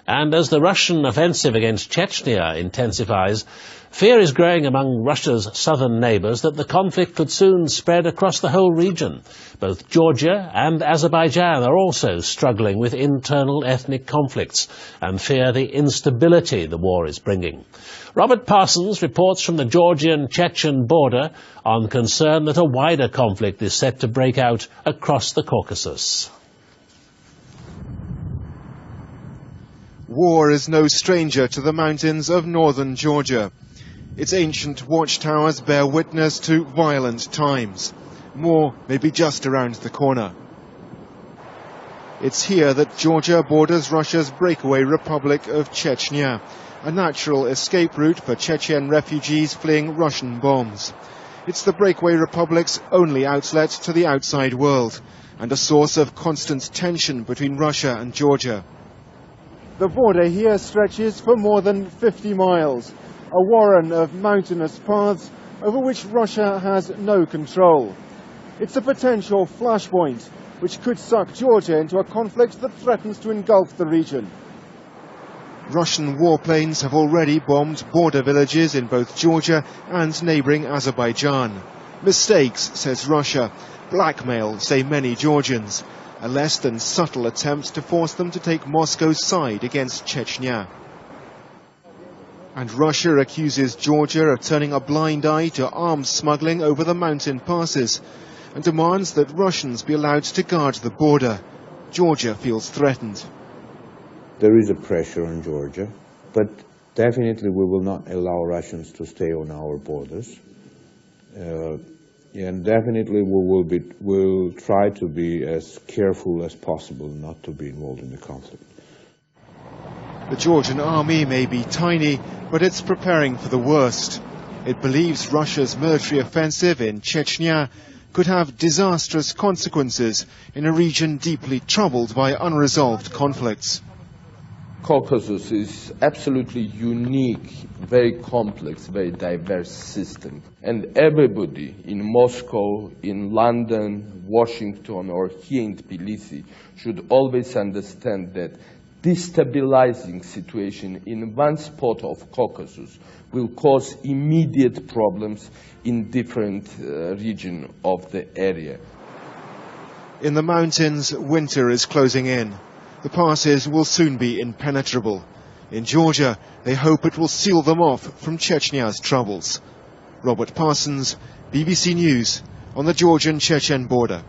And as the Russian offensive against Chechnya intensifies, fear is growing among Russia's southern neighbours that the conflict could soon spread across the whole region. Both Georgia and Azerbaijan are also struggling with internal ethnic conflicts and fear the instability the war is bringing. Robert Parsons reports from the Georgian-Chechen border on concern that a wider conflict is set to break out across the Caucasus. War is no stranger to the mountains of northern Georgia. Its ancient watchtowers bear witness to violent times. More may be just around the corner. It's here that Georgia borders Russia's breakaway Republic of Chechnya, a natural escape route for Chechen refugees fleeing Russian bombs. It's the breakaway republic's only outlet to the outside world, and a source of constant tension between Russia and Georgia. The border here stretches for more than 50 miles, a warren of mountainous paths over which Russia has no control. It's a potential flashpoint which could suck Georgia into a conflict that threatens to engulf the region. Russian warplanes have already bombed border villages in both Georgia and neighbouring Azerbaijan. Mistakes, says Russia. Blackmail, say many Georgians. A less than subtle attempt to force them to take Moscow's side against Chechnya. And Russia accuses Georgia of turning a blind eye to arms smuggling over the mountain passes and demands that Russians be allowed to guard the border. Georgia feels threatened. There is a pressure on Georgia, but definitely we will not allow Russians to stay on our borders. And definitely we'll try to be as careful as possible not to be involved in the conflict. The Georgian army may be tiny, but it's preparing for the worst. It believes Russia's military offensive in Chechnya could have disastrous consequences in a region deeply troubled by unresolved conflicts. Caucasus is absolutely unique, very complex, very diverse system. And everybody in Moscow, in London, Washington, or here in Tbilisi should always understand that destabilizing situation in one spot of Caucasus will cause immediate problems in different regions of the area. In the mountains, winter is closing in. The passes will soon be impenetrable. In Georgia, they hope it will seal them off from Chechnya's troubles. Robert Parsons, BBC News, on the Georgian-Chechen border.